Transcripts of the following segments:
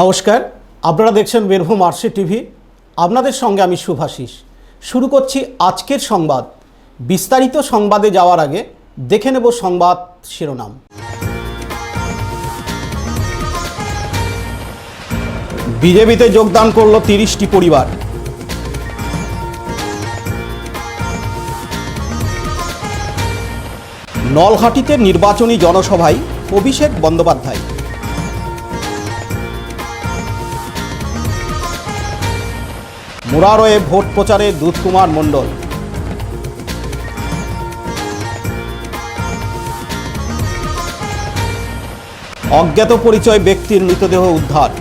নমস্কার, আপনারা দেখছেন বীরভূম আরসি টিভি। আপনাদের সঙ্গে আমি শুভাশিস। শুরু করছি আজকের সংবাদ। বিস্তারিত সংবাদে যাওয়ার আগে দেখে নেব সংবাদ শিরোনাম। বিজেপিতে যোগদান করল 30টি পরিবার। নলহাটিতে নির্বাচনী জনসভায় অভিষেক বন্দ্যোপাধ্যায়। মুরারয়ে ভোট প্রচারে দুধকুমার মণ্ডল। অজ্ঞাত পরিচয় ব্যক্তির মৃতদেহ উদ্ধার।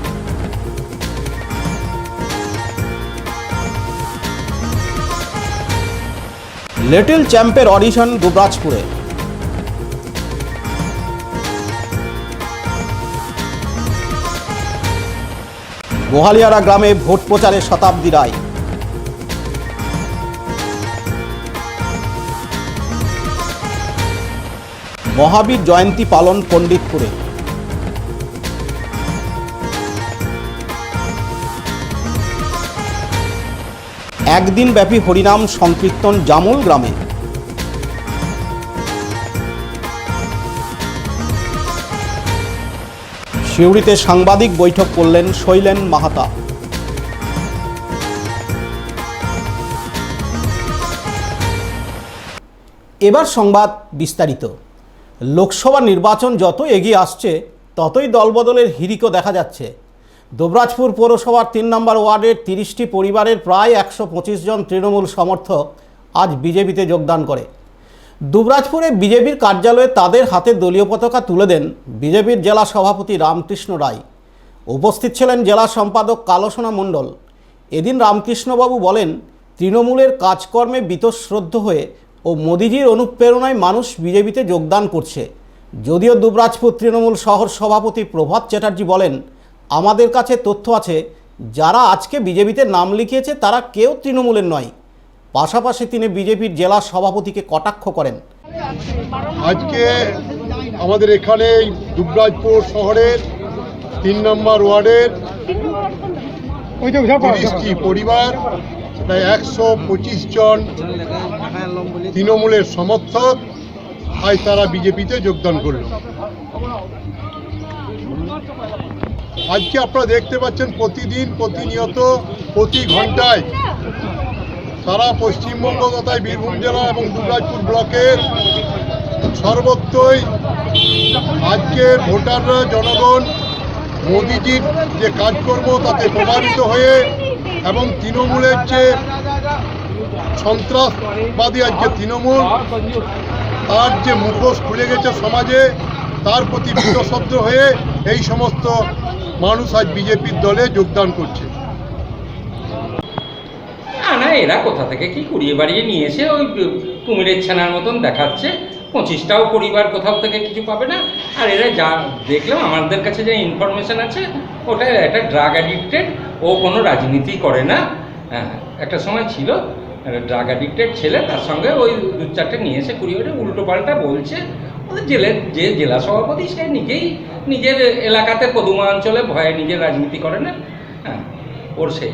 Little চ্যাম্পের audition দুবরাজপুরে। গোহালিয়ারা গ্রামে ভোট প্রচারে শতাব্দী রায়। মহাবীর জয়ন্তী পালন পণ্ডিতপুরে। একদিন ব্যাপী হরিনাম সংকীর্তন জামুল গ্রামে। সিউড়িতে সাংবাদিক বৈঠক করলেন শৈলেন মাহাতা। এবার সংবাদ বিস্তারিত। লোকসভা নির্বাচন যত এগিয়ে আসছে ততই দলবদলের হিড়িকও দেখা যাচ্ছে। দুবরাজপুর পৌরসভার 3 নম্বর ওয়ার্ডের 30টি পরিবারের প্রায় 125 জন তৃণমূল সমর্থক আজ বিজেপিতে যোগদান করে। দুবরাজপুরে বিজেপির কার্যালয়ে তাদের হাতে দলীয় পতাকা তুলে দেন বিজেপির জেলা সভাপতি রামকৃষ্ণ রায়। উপস্থিত ছিলেন জেলা সম্পাদক কালসোনা মণ্ডল। এদিন রামকৃষ্ণবাবু বলেন, তৃণমূলের কাজকর্মে বীতশ্রদ্ধ হয়ে ও মোদিজির অনুপ্রেরণায় মানুষ বিজেপিতে যোগদান করছে। যদিও দুবরাজপুর তৃণমূল শহর সভাপতি প্রভাত চ্যাটার্জি বলেন, আমাদের কাছে তথ্য আছে যারা আজকে বিজেপিতে নাম লিখিয়েছে তারা কেউ তৃণমূলের নয়। পাশাপাশি তিনি বিজেপির জেলা সভাপতিকে কটাক্ষ করেন। আজকে আমাদের এখানে দুবরাজপুর শহরের 3 নম্বর ওয়ার্ডের 30টি পরিবার, প্রায় 125 জন তৃণমূলের সমর্থক আজ তারা বিজেপিতে যোগদান করল। আজকে আপনারা দেখতে পাচ্ছেন প্রতিদিন প্রতিনিয়ত প্রতি ঘন্টায় সারা পশ্চিমবঙ্গ তথা বীরভূম জেলা এবং দুবরাজপুর ব্লকের সর্বত্রই আজকের ভোটাররা জনগণ মোদিজির যে কাজকর্ম তাতে প্রভাবিত হয়ে এবং তৃণমূলের যে সন্ত্রাসবাদী আজকে তৃণমূল তার যে মুখোশ খুলে গেছে সমাজে তার প্রতি বীতশ্রদ্ধ হয়ে এই সমস্ত মানুষ আজ বিজেপির দলে যোগদান করছে। না, এরা কোথা থেকে কি কুড়িয়ে বাড়িয়ে নিয়ে এসে ওই কুমিরের ছানার মতন দেখাচ্ছে। 25টাও পরিবার কোথাও থেকে কিছু পাবে না। আর এরা যা দেখলাম, আমাদের কাছে যে ইনফরমেশন আছে ওটা একটা ড্রাগ অ্যাডিক্টেড, ও কোনো রাজনীতি করে না। হ্যাঁ, একটা সময় ছিল ড্রাগ অ্যাডিক্টেড ছেলে, তার সঙ্গে ওই 2-4টে নিয়ে এসে কুড়িয়ে বাড়ি উল্টো পাল্টা বলছে। জেলের যে জেলা সভাপতি সে নিজেই নিজের এলাকাতে পদুমা অঞ্চলে ভয়ে নিজের রাজনীতি করে না। হ্যাঁ, ওর সে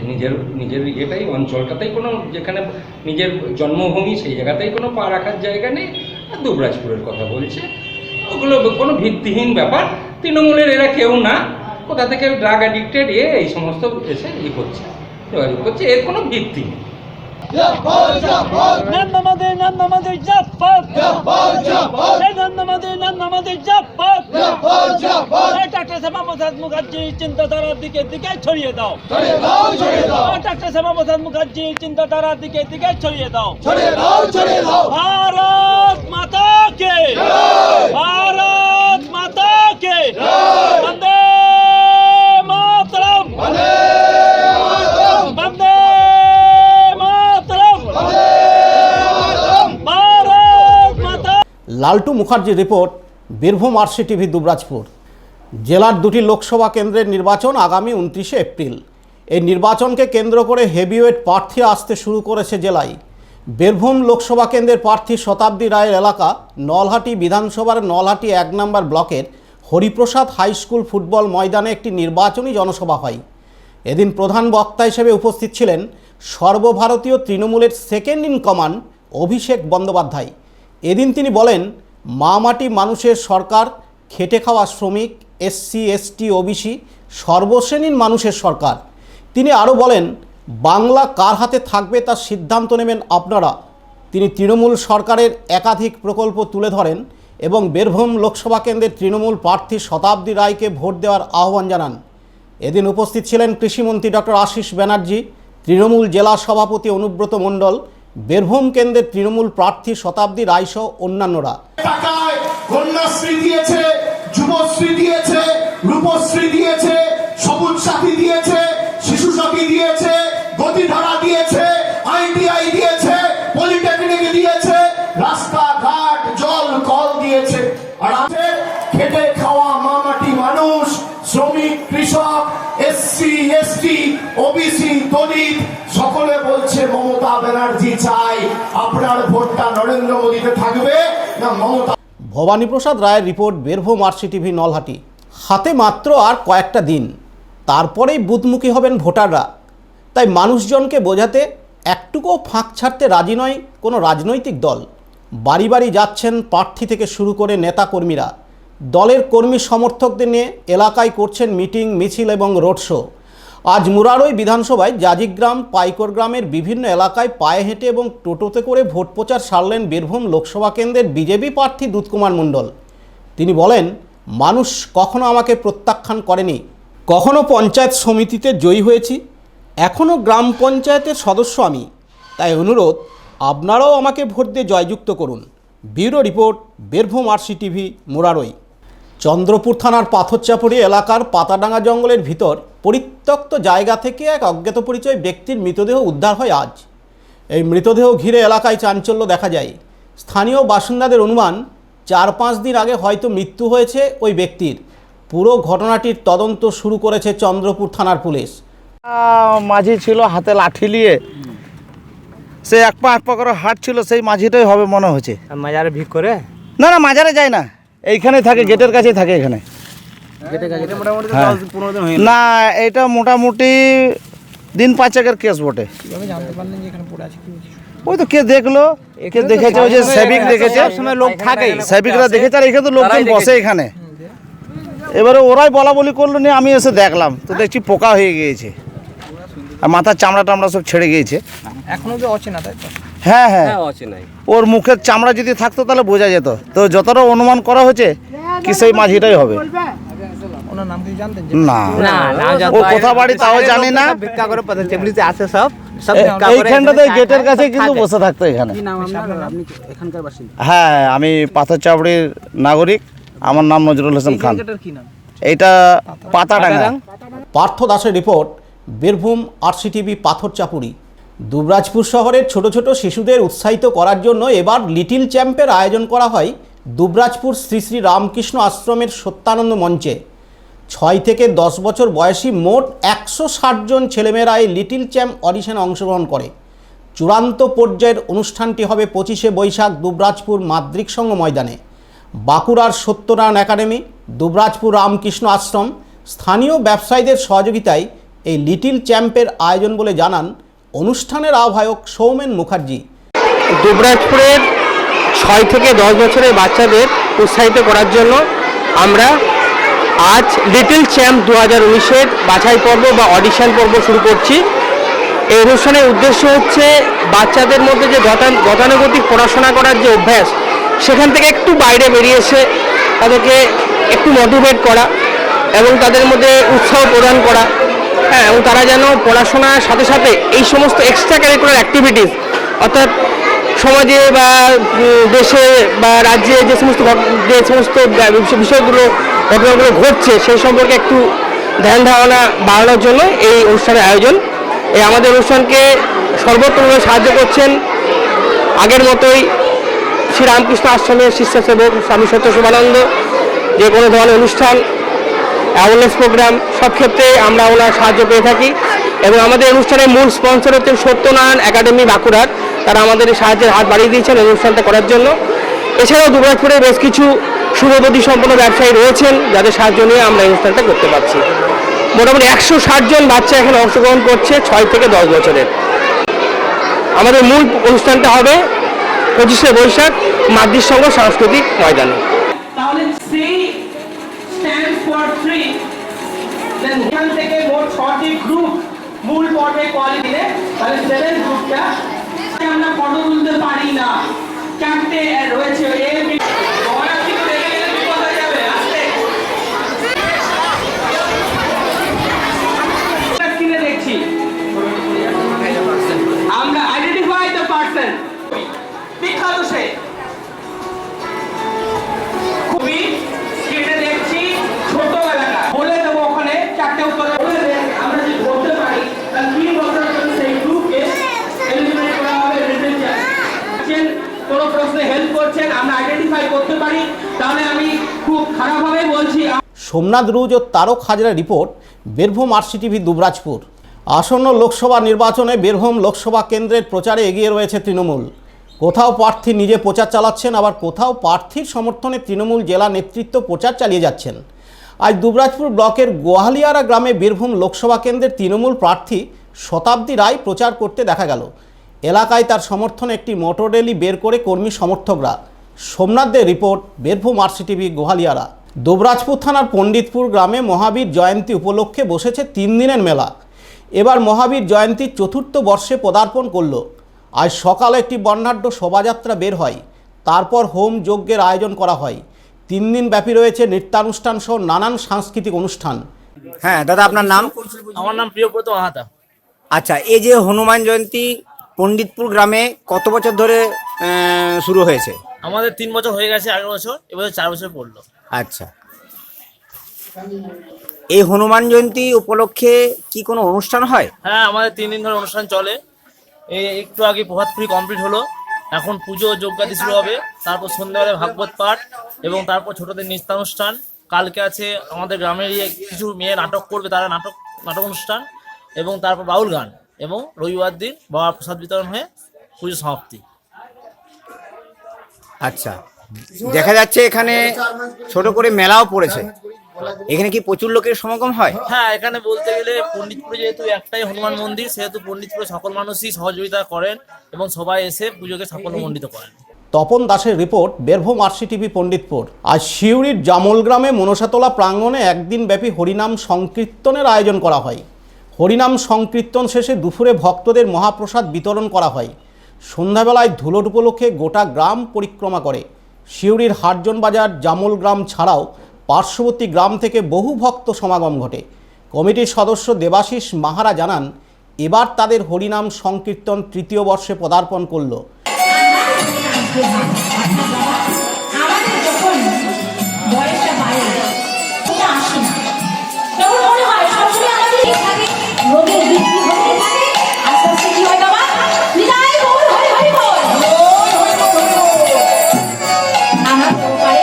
নিজের ইয়েটাই অঞ্চলটাতেই কোনো, যেখানে নিজের জন্মভূমি সেই জায়গাতেই কোনো পা রাখার জায়গা নেই। আর দুবরাজপুরের কথা বলছে, ওগুলো কোনো ভিত্তিহীন ব্যাপার। তৃণমূলের এরা কেউ না, কোথা থেকে ড্রাগ অ্যাডিক্টেড এই সমস্ত এসে করছে, যোগাযোগ করছে, এর কোনো ভিত্তি নেই। চিন্তাধারার দিকে ছড়িয়ে দাও, মুখার্জির চিন্তাধারার দিকে ছড়িয়ে দাও। ভারত মাতা কে, ভারত মাতা কে, বন্দে মাতরম, বন্দে লালটু মুখার্জির report, Birbhum RC TV Dubrajpur. জেলার 2টি লোকসভা কেন্দ্রের নির্বাচন আগামী 29শে এপ্রিল। এই নির্বাচনকে কেন্দ্র করে হেভিওয়েট প্রার্থী আসতে শুরু করেছে জেলায়। বীরভূম লোকসভা কেন্দ্রের প্রার্থী শতাব্দী রায়ের এলাকা নলহাটি বিধানসভার নলহাটি 1 নম্বর ব্লকের হরিপ্রসাদ হাই স্কুল ফুটবল ময়দানে একটি নির্বাচনী জনসভা হয়। এদিন প্রধান বক্তা হিসেবে উপস্থিত ছিলেন সর্বভারতীয় তৃণমূলের second in command Abhishek Bandyopadhyay. এদিন তিনি বলেন, মা মাটি মানুষের সরকার, খেটে খাওয়া শ্রমিক, এসসি এসটি ওবিসি সর্বশ্রেণীর মানুষের সরকার। তিনি আরও বলেন, বাংলা কার হাতে থাকবে তার সিদ্ধান্ত নেবেন আপনারা। তিনি তৃণমূল সরকারের একাধিক প্রকল্প তুলে ধরেন এবং বীরভূম লোকসভা কেন্দ্রের তৃণমূল প্রার্থী শতাব্দী রায়কে ভোট দেওয়ার আহ্বান জানান। এদিন উপস্থিত ছিলেন কৃষিমন্ত্রী ডক্টর আশিস ব্যানার্জি, তৃণমূল জেলা সভাপতি অনুব্রত মণ্ডল, বীরভূম কেন্দ্রের তৃণমূল প্রার্থী শতাব্দী রায়সহ অন্যান্যরা। টাকায় কন্যাশ্রী দিয়েছে, যুবশ্রী দিয়েছে, রূপশ্রী দিয়েছে, সবুজ সাথী দিয়েছে, শিশু সাথী দিয়েছে, গতিধারা দিয়েছে, আইটিআই দিয়েছে, পলিটেকনিক দিয়েছে, রাস্তাঘাট জল কল দিয়েছে। আর আছে খেটে খাওয়া মা মাটি মানুষ, শ্রমিক, কৃষক, এসসি এসটি ওবিসি দলিত সকলে বলছে মমতা ব্যানার্জি চাই। আপনার ভোটটা নরেন্দ্র মোদীতে থাকবে না মমতা? ভবানীপ্রসাদ রায়ের রিপোর্ট, বীরভূম RCTV নলহাটি। হাতে মাত্র আর কয়েকটা দিন, তারপরেই বুথমুখী হবেন ভোটাররা। তাই মানুষজনকে বোঝাতে একটুকুও ফাঁক ছাড়তে রাজি নয় কোনো রাজনৈতিক দল। বাড়ি বাড়ি যাচ্ছেন প্রার্থী থেকে শুরু করে নেতাকর্মীরা। দলের কর্মী সমর্থকদের নিয়ে এলাকায় করছেন মিটিং, মিছিল এবং রোড শো। আজ মুরারই বিধানসভায় জাজিগ্রাম, পাইকর গ্রামের বিভিন্ন এলাকায় পায়ে হেঁটে এবং টোটোতে করে ভোট প্রচার সারলেন বীরভূম লোকসভা কেন্দ্রের বিজেপি প্রার্থী দুধকুমার মণ্ডল। তিনি বলেন, মানুষ কখনো আমাকে প্রত্যাখ্যান করেনি, কখনো পঞ্চায়েত সমিতিতে জয়ী হয়েছি, এখনও গ্রাম পঞ্চায়েতের সদস্য আমি। তাই অনুরোধ, আপনারাও আমাকে ভোট দিয়ে জয়যুক্ত করুন। Bureau report, Birbhum RCTV Murarai. Chandrapur থানার পাথরচাপড়ি এলাকার পাতাডাঙ্গা জঙ্গলের ভিতর পরিত্যক্ত জায়গা থেকে এক অজ্ঞাত পরিচয় ব্যক্তির মৃতদেহ উদ্ধার হয় আজ। এই মৃতদেহ ঘিরে এলাকায় চাঞ্চল্য দেখা যায়। স্থানীয় বাসিন্দাদের অনুমান, 4-5 দিন আগে হয়তো মৃত্যু হয়েছে ওই ব্যক্তির। পুরো ঘটনাটির তদন্ত শুরু করেছে চন্দ্রপুর থানার পুলিশ। মাঝি ছিল হাতে লাঠি নিয়ে, সে এক পা করে হাঁটছিল, সেই মাঝিটাই হবে মনে হচ্ছে। মাজারে ভিক করে? না না, মাজারে যায় না, এইখানেই থাকে, গেটের কাছেই থাকে এখানে। হ্যাঁ। না, এটা মোটামুটি দিন 5 কেস বটে। ওই তো কে দেখলো, কে দেখেছে, ওই যে সেবিক দেখেছে, লোক থাকে, সেবিকরা দেখেছে, আর এখানে তো লোকজন বসে এখানে। এবারে ওরাই বলা বলি করলো, নিয়ে আমি এসে দেখলাম, তো দেখছি পোকা হয়ে গিয়েছে আর মাথার চামড়া টামড়া সব ছেড়ে গিয়েছে। এখনো যে অচেনা, তাই তো? হ্যাঁ হ্যাঁ, অচেনাই। ওর মুখের চামড়া যদি থাকতো তাহলে বোঝা যেত। তো যতটা অনুমান করা হচ্ছে কি সেই মাঝিটাই হবে। ওনার নাম কি জানতেন? না না, ও কোথা বাড়ি তাও জানি না। ভিক্ষা করে পদচাপড়িতে আসে সব এইখানটাতে গেটের কাছে কিন্তু বসে থাকতো এখানে। এখানকার বাসিন্দা? হ্যাঁ, আমি পাথরচাপড়ির নাগরিক, আমার নাম নজরুল হোসেন খান। কি নাম? এইটা পাতাডাঙ্গা। পার্থ দাসের রিপোর্ট, বীরভূম RCTV পাথরচাপড়ি। দুবরাজপুর শহরের ছোট ছোট শিশুদের উৎসাহিত করার জন্য এবার লিটিল চ্যাম্পের আয়োজন করা হয় দুবরাজপুর শ্রী শ্রী রামকৃষ্ণ আশ্রমের সত্যানন্দ মঞ্চে। 6 থেকে 10 বছর বয়সী মোট 160 জন ছেলেমেয়েরা এই লিটিল চ্যাম্প অডিশনে অংশগ্রহণ করে। চূড়ান্ত পর্যায়ের অনুষ্ঠানটি হবে 25শে বৈশাখ দুবরাজপুর মাদ্রিক সংঘ ময়দানে। বাঁকুড়ার সত্যনারায়ণ একাডেমি, দুবরাজপুর রামকৃষ্ণ আশ্রম, স্থানীয় ব্যবসায়ীদের সহযোগিতায় এই লিটিল চ্যাম্পের আয়োজন বলে জানান অনুষ্ঠানের আহ্বায়ক সৌমেন মুখার্জি। দুবরাজপুরের 6 থেকে 10 বছরের বাচ্চাদের উৎসাহিত করার জন্য আমরা আজ লিটল চ্যাম্প 2019-এর বাছাই পর্ব বা অডিশন পর্ব শুরু করছি। এই অনুষ্ঠানের উদ্দেশ্য হচ্ছে বাচ্চাদের মধ্যে যে গতানুগতিক পড়াশোনা করার যে অভ্যাস, সেখান থেকে একটু বাইরে বেরিয়ে এসে তাদেরকে একটু মোটিভেট করা এবং তাদের মধ্যে উৎসাহ প্রদান করা। হ্যাঁ, এবং তারা যেন পড়াশোনার সাথে সাথে এই সমস্ত এক্সট্রা কারিকুলার অ্যাক্টিভিটিস, অর্থাৎ সমাজে বা দেশে বা রাজ্যে যে সমস্ত বিষয়গুলো ঘটনাগুলো ঘটছে সেই সম্পর্কে একটু ধ্যান ধারণা বাড়ানোর জন্য এই অনুষ্ঠানের আয়োজন। এই আমাদের অনুষ্ঠানকে সর্বোত্তমভাবে সাহায্য করছেন আগের মতোই শ্রী রামকৃষ্ণ আশ্রমের শিষ্যসেবক স্বামী সত্য শুভানন্দ। যে কোনো ধরনের অনুষ্ঠান, অ্যাওয়ারনেস প্রোগ্রাম, সব ক্ষেত্রে আমরা ওনার সাহায্য পেয়ে থাকি। এবং আমাদের অনুষ্ঠানের মূল স্পন্সর হচ্ছেন সত্যনারায়ণ একাডেমি বাঁকুড়ার। তারা আমাদের সাহায্যের হাত বাড়িয়ে দিয়েছেন অনুষ্ঠানটা করার জন্য। এছাড়াও দুবরাজপুরে বেশ কিছু শুভবুদ্ধি সম্পন্ন ব্যবসায়ী রয়েছেন, যাদের সাহায্য নিয়ে আমরা এই অনুষ্ঠানটা করতে পারছি। মোটামুটি 160 জন বাচ্চা এখানে অংশগ্রহণ করছে 6 থেকে 10 বছরের। আমাদের মূল অনুষ্ঠানটা হবে 25শে বৈশাখ মাদ্রির সংঘ সাংস্কৃতিক ময়দানে। তাহলে 3 স্ট্যান্ড ফর 3, দেন এখান থেকে মোট 6টি গ্রুপ মূল পর্বে কোয়ালিটি দিলে তাহলে 7 গ্রুপটা আমরা ফটো তুলতে পারি না। 4টে রয়েছে এ বি ওরা কিন্তু দেখে গেলে বিপদ হয়ে যাবে। আস্তে স্ক্রিনে দেখছি আমরা আইডেন্টিফাই দ্য পারসন। বিখ্যাত সে খুবই স্ক্রিনে দেখছি ছোটবেলাটা বলে দেবো, ওখানে 4টে উত্তর বলে দেন। আমরা যদি বলতে পারি তাহলে 3 বছরের জন্য সেই গ্রুপকে এলিমিনেট করা হবে। কোনো প্রশ্নে হেল্প করছেন, আমরা আইডেন্টিফাই করতে পারি, তাহলে আমি খুব খারাপভাবে বলছি। সোমনাথ রুজ ও তারক হাজরা রিপোর্ট, বীরভূম আরসিটিভি দুবরাজপুর। আসন্ন লোকসভা নির্বাচনে বীরভূম লোকসভা কেন্দ্রের প্রচারে এগিয়ে রয়েছে তৃণমূল। কোথাও প্রার্থী নিজে প্রচার চালাচ্ছেন, আবার কোথাও প্রার্থীর সমর্থনে তৃণমূল জেলা নেতৃত্ব প্রচার চালিয়ে যাচ্ছেন। আজ দুবরাজপুর ব্লকের গোহালিয়ারা গ্রামে বীরভূম লোকসভা কেন্দ্রের তৃণমূল প্রার্থী শতাব্দী রায় প্রচার করতে দেখা গেল। এলাকায় তার সমর্থনে একটি মোটর র্যালি বের করে কর্মী সমর্থকরা। সোমনাথদের রিপোর্ট, বীরভূম আরসিটিভি গোহালিয়ারা। দুবরাজপুর থানার পণ্ডিতপুর গ্রামে মহাবীর জয়ন্তী উপলক্ষে বসেছে 3 দিনের মেলা। এবার মহাবীর জয়ন্তীর 4র্থ বর্ষে পদার্পণ করল। আজ সকালে একটি বর্ণাঢ্য শোভাযাত্রা বের হয়, তারপর হোম যজ্ঞের আয়োজন করা হয়। 3 দিন ব্যাপী রয়েছে নৃত্যানুষ্ঠান সহ নানান সাংস্কৃতিক অনুষ্ঠান। হ্যাঁ দাদা, আপনার নাম? আমার নাম প্রিয়ব্রত মাহাতা। আচ্ছা, এই যে হনুমান জয়ন্তী পণ্ডিতপুর গ্রামে কত বছর ধরে শুরু হয়েছে? আমাদের 3 বছর হয়ে গেছে, আগের বছর, এবছর 4 বছর পড়লো। আচ্ছা, এই হনুমান জয়ন্তী উপলক্ষে কি কোনো অনুষ্ঠান হয়? হ্যাঁ, আমাদের 3 দিন ধরে অনুষ্ঠান চলে। এই একটু আগে প্রভাত ফেরি কমপ্লিট হলো, এখন পুজো ও যজ্ঞাদি শুরু হবে, তারপর সন্ধ্যাবেলায় ভাগবত পাঠ এবং তারপর ছোটদের নৃত্যানুষ্ঠান। কালকে আছে আমাদের গ্রামেরই কিছু মেয়ে নাটক করবে, তারা নাটক অনুষ্ঠান, এবং তারপর বাউল গান, এবং রবিবার দিন বাবা প্রসাদ বিতরণ হয়ে পুজো সমাপ্তি। আচ্ছা, দেখা যাচ্ছে এখানে ছোট করে মেলাও পড়েছে, এখানে কি প্রচুর লোকের সমাগম হয়? হ্যাঁ, এখানে বলতে গেলে পণ্ডিতপুরে যেহেতু একটাই হনুমান মন্দির, সেহেতু পণ্ডিতপুরে সকল মানুষই সহযোগিতা করেন এবং সবাই এসে পুজোকে সাফল্যমণ্ডিত করেন। তপন দাসের রিপোর্ট, বীরভূম আরসিটিভি পণ্ডিতপুর। আজ সিউড়ির জামল গ্রামে মনসাতলা প্রাঙ্গণে একদিন ব্যাপী হরিনাম সংকীর্তনের আয়োজন করা হয়। হরিনাম সংকীর্তন শেষে দুপুরে ভক্তদের মহাপ্রসাদ বিতরণ করা হয়। সন্ধ্যাবেলায় ধুলোট উপলক্ষে গোটা গ্রাম পরিক্রমা করে। সিউড়ির হাটজন বাজার, জামল গ্রাম ছাড়াও পার্শ্ববর্তী গ্রাম থেকে বহু ভক্ত সমাগম ঘটে। কমিটির সদস্য দেবাশিস মাহারা জানান, এবার তাদের হরিনাম সংকীর্তন 3য় বর্ষে পদার্পণ করল। আমাদের যখন বয়সটা বাড়ে এটা আসে না, তখন মনে হয় সবসময় আমাদের এখানে রোগের বৃদ্ধি হতে থাকে। আস্তে আস্তে কি হয় বাবা, বিদায় বল, হরি হরি বল। আমার পারে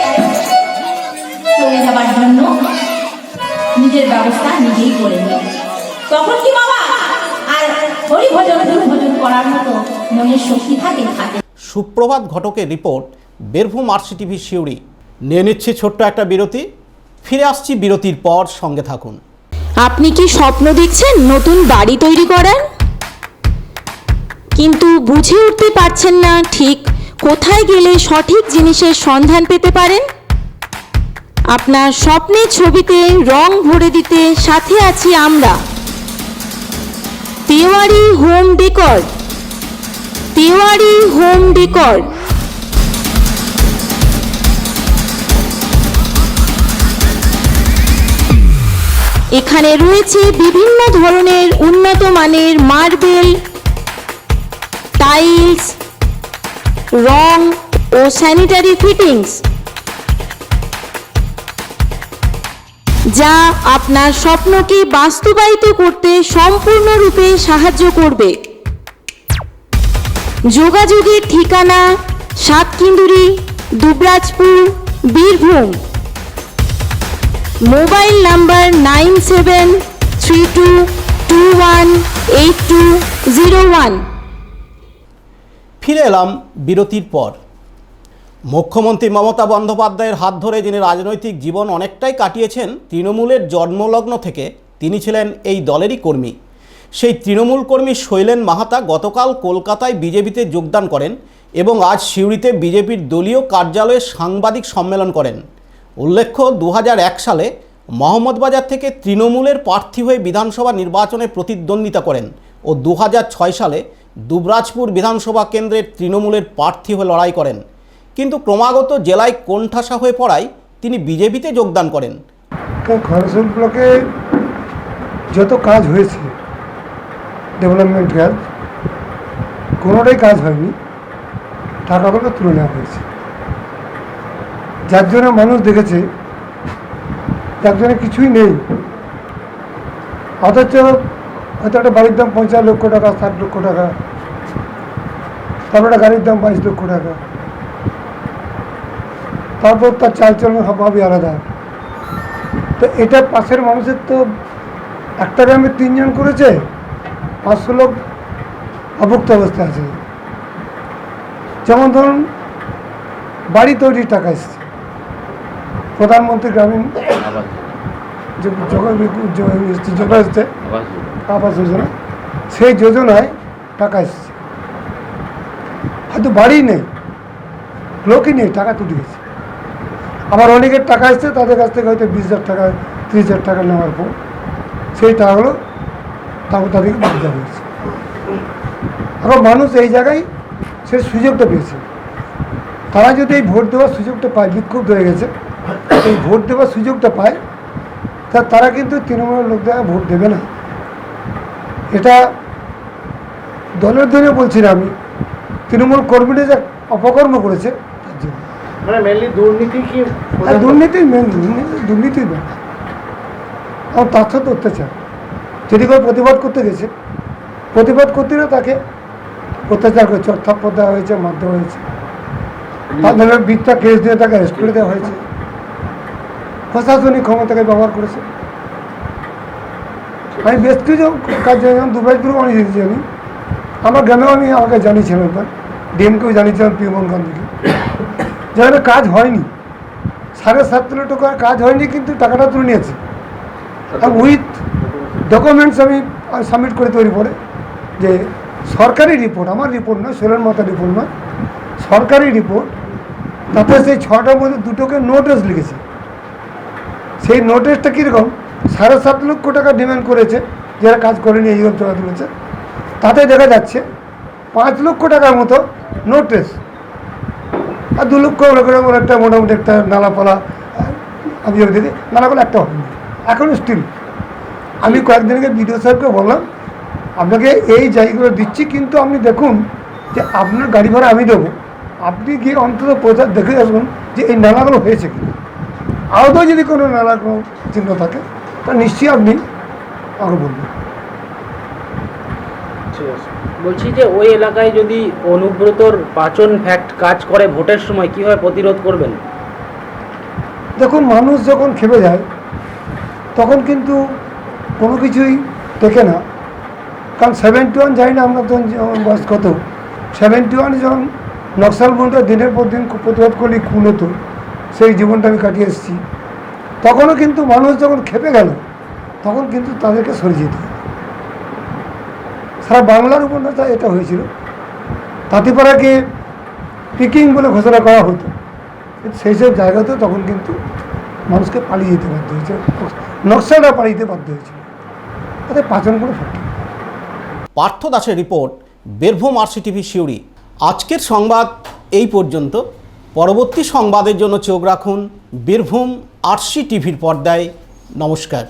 চলে যাবার জন্য নিজের ব্যবস্থা নিজেই করে নেয়। তখন কি বাবা আর হরি ভজন গুরু ভজন করার মতো মনের শক্তি থাকে? সুপ্রভাত ঘটকের রিপোর্ট, বীরভূম আরসিটিভি সিউড়ি। নিয়ে নিচ্ছি ছোট্ট একটা বিরতি, ফিরে আসছি বিরতির পর, সঙ্গে থাকুন। আপনি কি স্বপ্ন দেখছেন নতুন বাড়ি তৈরি করার, কিন্তু বুঝে উঠতে পারছেন না ঠিক কোথায় গেলে সঠিক জিনিসের সন্ধান পেতে পারেন? আপনার স্বপ্নের ছবিতে রং ভরে দিতে সাথে আছি আমরা, Tewari home decor. Tewari home decor এখানে রয়েছে বিভিন্ন ধরনের উন্নত মানের মার্বেল, টাইলস, রং ও স্যানিটারি ফিটিংস, যা আপনার স্বপ্নকে বাস্তবায়িত করতে সম্পূর্ণরূপে সাহায্য করবে। যোগাযোগের ঠিকানা সাতকিন্দুরি, দুবরাজপুর, বীরভূম। Mobile number 9732218201। ফিরে এলাম বিরতির পর। মুখ্যমন্ত্রী মমতা বন্দ্যোপাধ্যায়ের হাত ধরে যিনি রাজনৈতিক জীবন অনেকটাই কাটিয়েছেন, তৃণমূলের জন্মলগ্ন থেকে তিনি ছিলেন এই দলেরই কর্মী। সেই তৃণমূল কর্মী শৈলেন মাহাতা গতকাল কলকাতায় বিজেপিতে যোগদান করেন এবং আজ সিউড়িতে বিজেপির দলীয় কার্যালয়ে সাংবাদিক সম্মেলন করেন। উল্লেখ্য, 2001 সালে মহম্মদবাজার থেকে তৃণমূলের প্রার্থী হয়ে বিধানসভা নির্বাচনে প্রতিদ্বন্দ্বিতা করেন ও 2006 সালে দুবরাজপুর বিধানসভা কেন্দ্রের তৃণমূলের প্রার্থী হয়ে লড়াই করেন, কিন্তু ক্রমাগত জেলায় কোণঠাসা হয়ে পড়ায় তিনি বিজেপিতে যোগদান করেন। খরসুল ব্লকে যত কাজ হয়েছে, ডেভেলপমেন্ট কাজ, কোনোটাই কাজ হয়নি, টাকাগুলো তুলে নেওয়া হয়েছে। যার জন্য মানুষ দেখেছে যার জন্য কিছুই নেই, অথচ হয়তো একটা বাড়ির দাম 50 লক্ষ টাকা, 60 লক্ষ টাকা, তারপর একটা গাড়ির দাম 22 লক্ষ টাকা, তারপর তার চালচলন হবে আলাদা। তো এটা পাশের মানুষের তো একটা গ্রামে 3 জন করেছে, 500 লোক অভুক্ত অবস্থায় আছে। যেমন ধরুন বাড়ি তৈরির টাকা এসছে, প্রধানমন্ত্রী গ্রামীণ আবাস যোজনা, সেই যোজনায় টাকা এসছে। হয়তো বাড়ি নেই, লোকই নেই, টাকা তুলে গেছে। আবার অনেকের টাকা এসছে, তাদের কাছ থেকে হয়তো 20,000 টাকা 30,000 টাকা নেওয়ার পর সেই টাকাগুলো তাদেরকে বাদ দেওয়া হয়েছে। এখন মানুষ এই জায়গায় সেই সুযোগটা পেয়েছে। তারা যদি এই ভোট দেওয়ার সুযোগটা পায়, বিক্ষুব্ধ হয়ে গেছে, এই ভোট দেওয়ার সুযোগটা পায়, তারা কিন্তু তৃণমূলের লোকদের ভোট দেবে না। এটা দলের জন্য বলছি না, আমি তৃণমূল কর্মীরা যা অপকর্ম করেছে তার জন্য। মানে মেনলি দুর্নীতি কি? দুর্নীতি মেন, দুর্নীতি মেন, আর তার সাথে অত্যাচার। যদি কেউ প্রতিবাদ করতে গেছে, প্রতিবাদ করতে গেলে তাকে অত্যাচার করে চড়থাপ্পড় দেওয়া হয়েছে, মার দেওয়া হয়েছে, তার নামে মিথ্যা কেস দিয়ে তাকে অ্যারেস্ট করে দেওয়া হয়েছে, প্রশাসনিক ক্ষমতাকে ব্যবহার করেছে। আমি বেশ কিছু কাজ যেমন দুবরাজপুরে অনেক দিয়েছি। আমি আমার গ্রামেও আমি আমাকে জানিয়েছিলাম, একবার ডিএমকেও জানিয়েছিলাম, পিউমন গান্ধীকে, যেখানে কাজ হয়নি, 7.5 লক্ষ টাকার কাজ হয়নি, কিন্তু টাকাটা তুলে নিয়েছে। উইথ ডকুমেন্টস আমি সাবমিট করে তৈরি করে, যে সরকারি রিপোর্ট, আমার রিপোর্ট নয়, শৈলেন মাতার রিপোর্ট নয়, সরকারি রিপোর্ট, তাতে সেই 6টার মধ্যে 2টোকে নোটিশ লিখেছে। সেই নোটিশটা কীরকম, 7.5 লক্ষ টাকা ডিমান্ড করেছে, যারা কাজ করেনি এই অঞ্চলে তুলেছে, তাতে দেখা যাচ্ছে 5 লক্ষ টাকার মতো নোটিশ, আর 2 লক্ষ একটা মোটামুটি একটা নালাপালা অভিযোগ দিতে, নালাগুলো একটা হয়নি এখনও স্টিল। আমি কয়েকদিন আগে বিডিও সাহেবকে বললাম, আপনাকে এই জায়গাগুলো দিচ্ছি, কিন্তু আপনি দেখুন যে আপনার গাড়ি ভাড়া আমি দেবো, আপনি গিয়ে অন্তত প্রচার দেখে আসুন যে এই নালাগুলো হয়েছে কিনা। আদৌ যদি কোনো নালার কোনো চিহ্ন থাকে তা নিশ্চয়ই আপনি আমাকে বলবেন। বলছি যে ওই এলাকায় যদি অনুব্রতর পাচন ফ্যাক্ট কাজ করে ভোটের সময় কীভাবে প্রতিরোধ করবেন? দেখুন, মানুষ যখন খেপে যায় তখন কিন্তু কোনো কিছুই দেখে না। কারণ 71 জানি না আমরা তখন বয়স কত, 71 যখন নকশাল বন্ধুরা দিনের পর দিন প্রতিবাদ করলে খুন হতো, সেই জীবনটা আমি কাটিয়ে এসেছি। তখনও কিন্তু মানুষ যখন খেপে গেল, তখন কিন্তু তাদেরকে সরিয়ে যেতে হবে। সারা বাংলার উপর না এটা হয়েছিল, তাঁতিপাড়াকে পিকিং বলে ঘোষণা করা হতো, সেই সব জায়গাতেও তখন কিন্তু মানুষকে পালিয়ে যেতে বাধ্য হয়েছে, নকশালরা পালিয়ে যেতে বাধ্য হয়েছিল, তাতে পাচনগুলো ফেটে। পার্থ দাসের রিপোর্ট, বীরভূম আরসিটিভি সিউড়ি। আজকের সংবাদ এই পর্যন্ত। পরবর্তী সংবাদের জন্য চোখ রাখুন বীরভূম আরসিটিভির পর্দায়। নমস্কার।